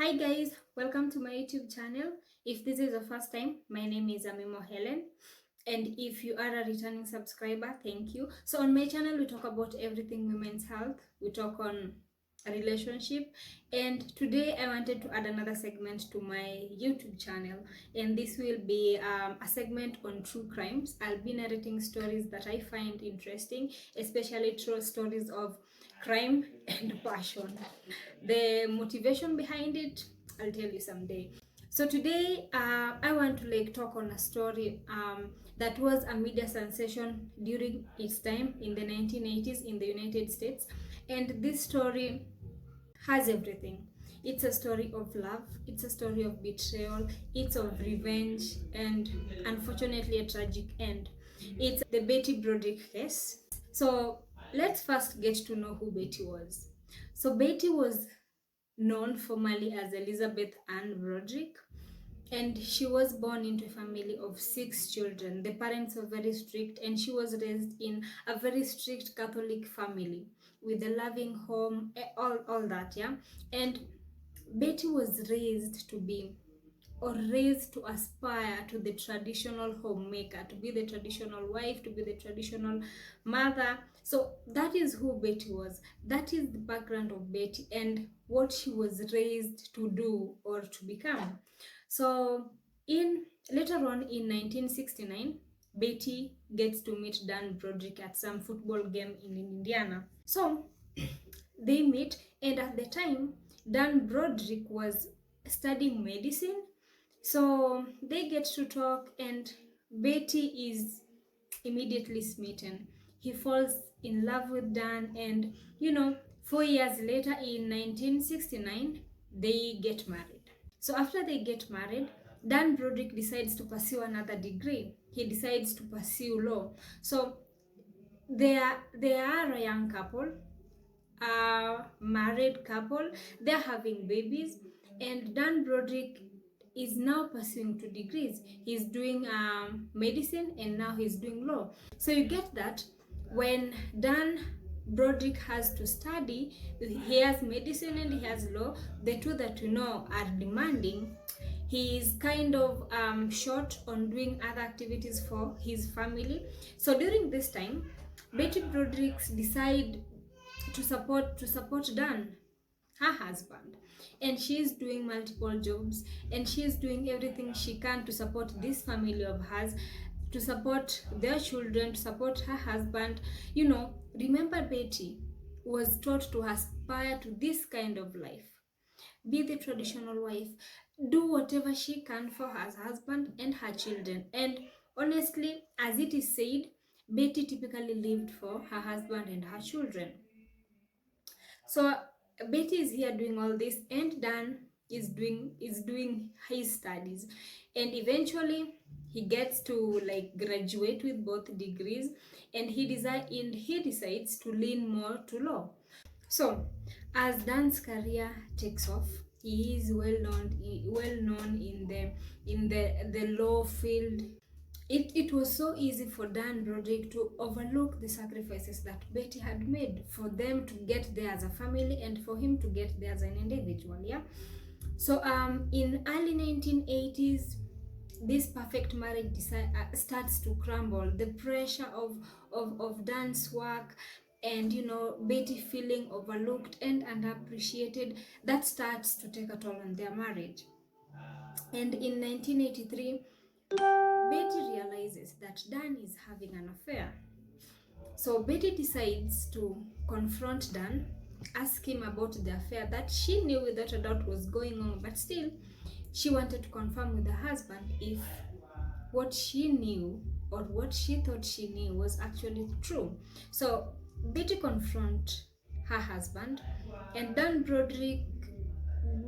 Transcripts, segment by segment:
Hi guys, welcome to my YouTube channel. If this is the first time, my name is Amimo Helen, and if you are a returning subscriber, thank you. So on my channel we talk about everything women's health, we talk on a relationship, and today I wanted to add another segment to my YouTube channel, and this will be a segment on true crimes. I'll be narrating stories that I find interesting, especially true stories of crime and passion. The motivation behind it, I'll tell you someday. So today I want to talk on a story that was a media sensation during its time in the 1980s in the United States, and this story has everything. It's a story of love, it's a story of betrayal, it's of revenge, and unfortunately a tragic end. It's the Betty Broderick case. So let's first get to know who Betty was. So Betty was known formally as Elizabeth Ann Broderick, and she was born into a family of 6 children. The parents were very strict, and she was raised in a very strict Catholic family with a loving home, all that, yeah. And Betty was raised to aspire to the traditional homemaker, to be the traditional wife, to be the traditional mother. So that is who Betty was. That is the background of Betty and what she was raised to do or to become. So in later on in 1969, Betty gets to meet Dan Broderick at some football game in Indiana. So they meet, and at the time, Dan Broderick was studying medicine. So they get to talk, and Betty is immediately smitten. He falls in love with Dan, and 4 years later, in 1969, they get married. So after they get married, Dan Broderick decides to pursue another degree. He decides to pursue law. So they are a young couple, a married couple. They're having babies, and Dan Broderick is now pursuing 2 degrees. He's doing medicine, and now he's doing law. So you get that when Dan Broderick has to study, he has medicine and he has law. The two that you know are demanding. He is kind of short on doing other activities for his family. So during this time, Betty Broderick decide to support Dan, her husband, and she's doing multiple jobs, and she's doing everything she can to support this family of hers, to support their children, to support her husband. Remember, Betty was taught to aspire to this kind of life, be the traditional wife, do whatever she can for her husband and her children. And honestly, as it is said, Betty typically lived for her husband and her children. So Betty is here doing all this, and Dan is doing his studies, and eventually he gets to graduate with both degrees, and he decides to lean more to law. So as Dan's career takes off, he is well known in the law field. It was so easy for Dan Broderick to overlook the sacrifices that Betty had made for them to get there as a family and for him to get there as an individual, yeah? So in early 1980s, this perfect marriage starts to crumble. The pressure of Dan's work and Betty feeling overlooked and underappreciated, that starts to take a toll on their marriage. And in 1983, Betty realizes that Dan is having an affair. So Betty decides to confront Dan, ask him about the affair that she knew without a doubt was going on, but still she wanted to confirm with her husband if what she knew or what she thought she knew was actually true. So Betty confronts her husband, and Dan Broderick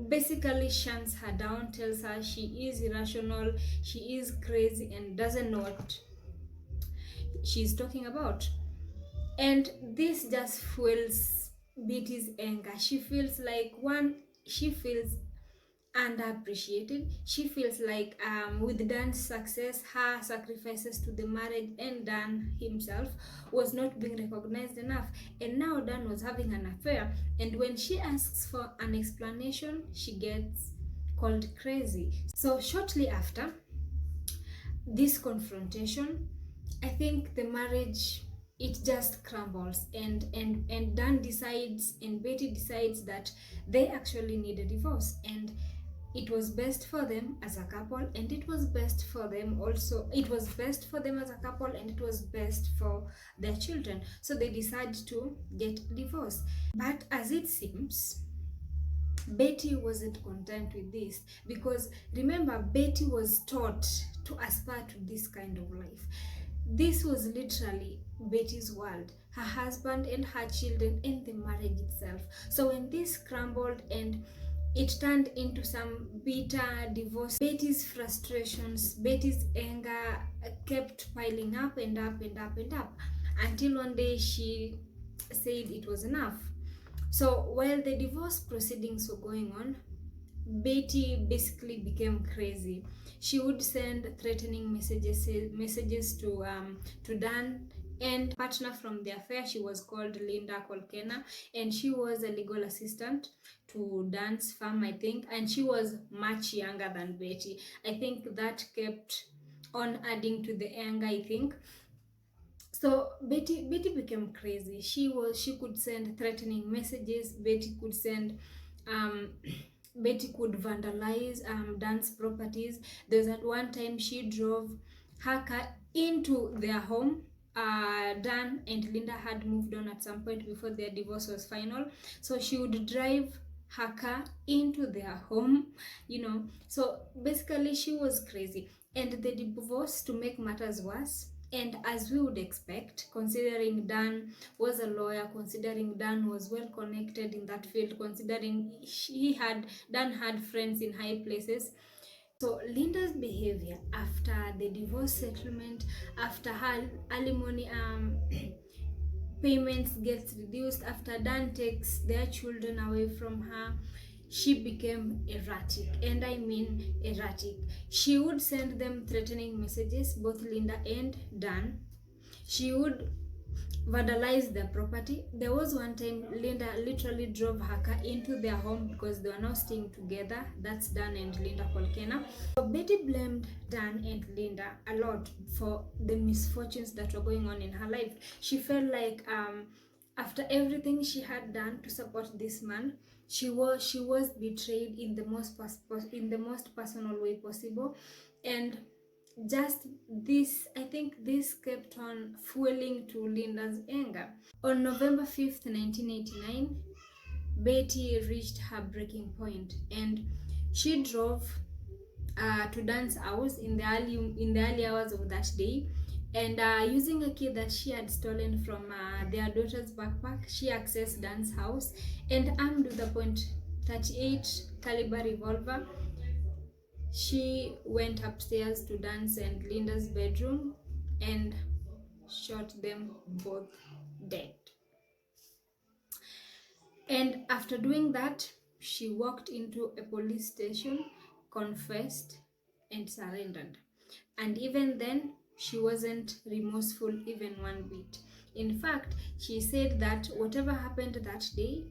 basically shuns her down, tells her she is irrational, she is crazy, and doesn't know what she's talking about. And this just fuels Betty's anger. She feels underappreciated. She feels like with Dan's success, her sacrifices to the marriage and Dan himself was not being recognized enough. And now Dan was having an affair, and when she asks for an explanation, she gets called crazy. So shortly after this confrontation, I think the marriage, it just crumbles, and Dan decides and Betty decides that they actually need a divorce, and it was best for them as a couple, and it was best for them also, it was best for them as a couple, and it was best for their children. So they decide to get divorced. But as it seems, Betty wasn't content with this, because remember, Betty was taught to aspire to this kind of life. This was literally Betty's world, her husband and her children and the marriage itself. So when this crumbled and it turned into some bitter divorce, Betty's frustrations, Betty's anger kept piling up and up and up and up, until one day she said it was enough. So while the divorce proceedings were going on, Betty basically became crazy. She would send threatening messages to Dan and partner from the affair. She was called Linda Colkena, and she was a legal assistant to Dan's firm, I think, and she was much younger than Betty. I think that kept on adding to the anger, I think. So Betty became crazy. She could send threatening messages. Um, Betty could vandalize Dan's properties. There's at one time she drove her car into their home. Dan and Linda had moved on at some point before their divorce was final. So she would drive her car into their home, So basically, she was crazy. And the divorce, to make matters worse, and as we would expect, considering Dan was a lawyer, considering Dan was well connected in that field, considering Dan had friends in high places. So Linda's behavior after the divorce settlement, after her alimony payments gets reduced, after Dan takes their children away from her, she became erratic, and I mean erratic. She would send them threatening messages, both Linda and Dan. She would vandalize their property. There was one time Linda literally drove her car into their home because they were now staying together. That's Dan and Linda Colkena. So Betty blamed Dan and Linda a lot for the misfortunes that were going on in her life. She felt like after everything she had done to support this man, she was betrayed in the most personal way possible. And just this, I think this kept on fueling to Linda's anger. On November 5th, 1989, Betty reached her breaking point, and she drove to Dan's house in the early hours of that day, and using a key that she had stolen from their daughter's backpack, she accessed Dan's house, and armed with a .38 caliber revolver, she went upstairs to Dan's and Linda's bedroom and shot them both dead. And after doing that, she walked into a police station, confessed, and surrendered. And even then, she wasn't remorseful even one bit. In fact, she said that whatever happened that day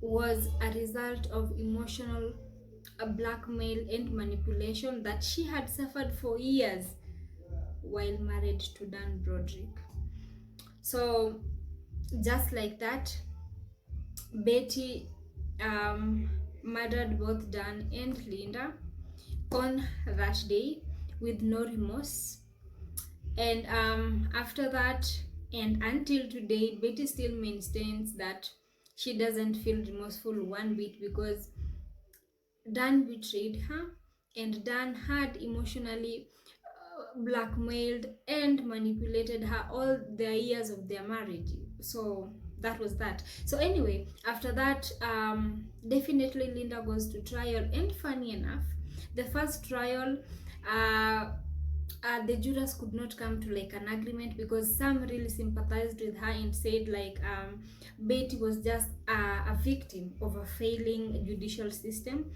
was a result of emotional blackmail and manipulation that she had suffered for years while married to Dan Broderick. So just like that, Betty murdered both Dan and Linda on that day with no remorse. And after that, and until today, Betty still maintains that she doesn't feel remorseful one bit, because Dan betrayed her, and Dan had emotionally blackmailed and manipulated her all the years of their marriage. So that was that. So anyway, after that, definitely Linda goes to trial, and funny enough, the first trial, the jurors could not come to like an agreement, because some really sympathized with her and said like Betty was just a victim of a failing judicial system,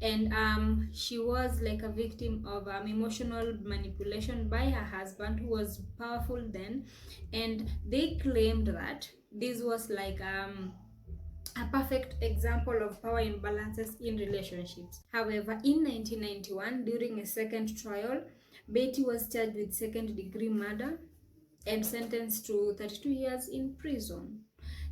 and she was like a victim of emotional manipulation by her husband, who was powerful then, and they claimed that this was like a perfect example of power imbalances in relationships. However, in 1991, during a second trial, Betty was charged with second degree murder and sentenced to 32 years in prison.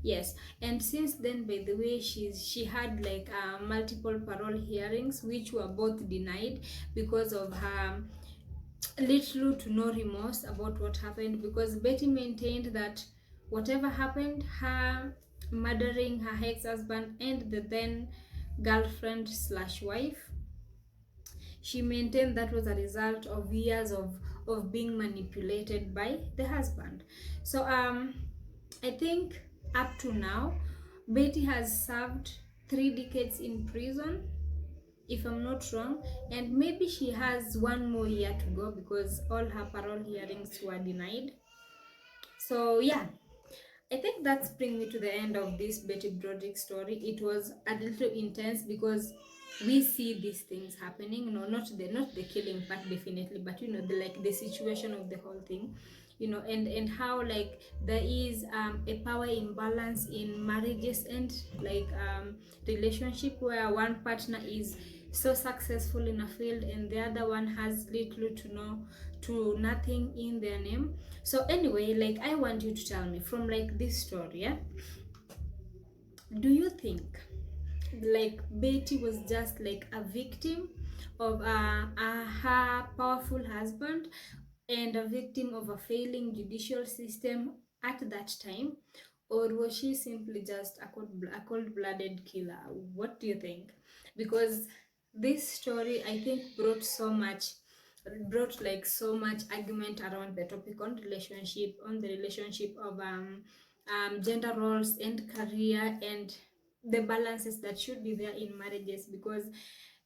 Yes, and since then, by the way, she had like multiple parole hearings, which were both denied because of her little to no remorse about what happened, because Betty maintained that whatever happened, her murdering her ex-husband and the then girlfriend slash wife, she maintained that was a result of years of being manipulated by the husband. So I think up to now, Betty has served 3 decades in prison, if I'm not wrong, and maybe she has 1 more year to go because all her parole hearings were denied. So yeah, I think that's bring me to the end of this Betty Broderick story. It was a little intense because we see these things happening. No, not the killing part definitely, but the like the situation of the whole thing, and how like there is a power imbalance in marriages and like relationship, where one partner is so successful in a field and the other one has little to no to nothing in their name. So anyway, like I want you to tell me from like this story, yeah? Do you think like Betty was just like a victim of her powerful husband and a victim of a failing judicial system at that time, or was she simply just a cold-blooded killer? What do you think? Because this story, I think, brought like so much argument around the topic on the relationship of gender roles and career and the balances that should be there in marriages, because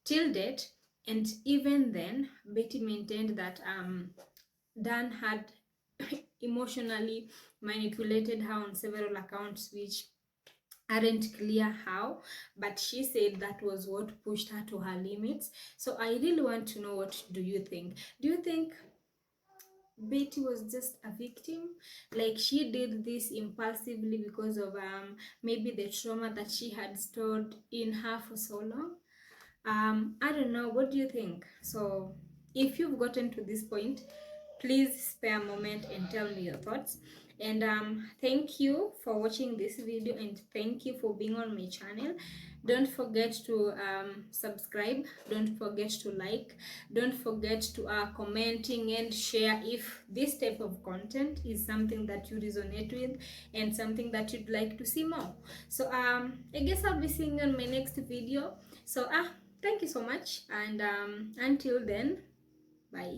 till date and even then Betty maintained that Dan had emotionally manipulated her on several accounts, which aren't clear how, but she said that was what pushed her to her limits. So I really want to know, what do you think? Do you think Betty was just a victim, like she did this impulsively because of maybe the trauma that she had stored in her for so long? I don't know, what do you think? So if you've gotten to this point, please spare a moment and tell me your thoughts. And thank you for watching this video, and thank you for being on my channel. Don't forget to subscribe, don't forget to like, don't forget to commenting and share if this type of content is something that you resonate with and something that you'd like to see more. So I guess I'll be seeing you on my next video. So thank you so much, and until then, bye.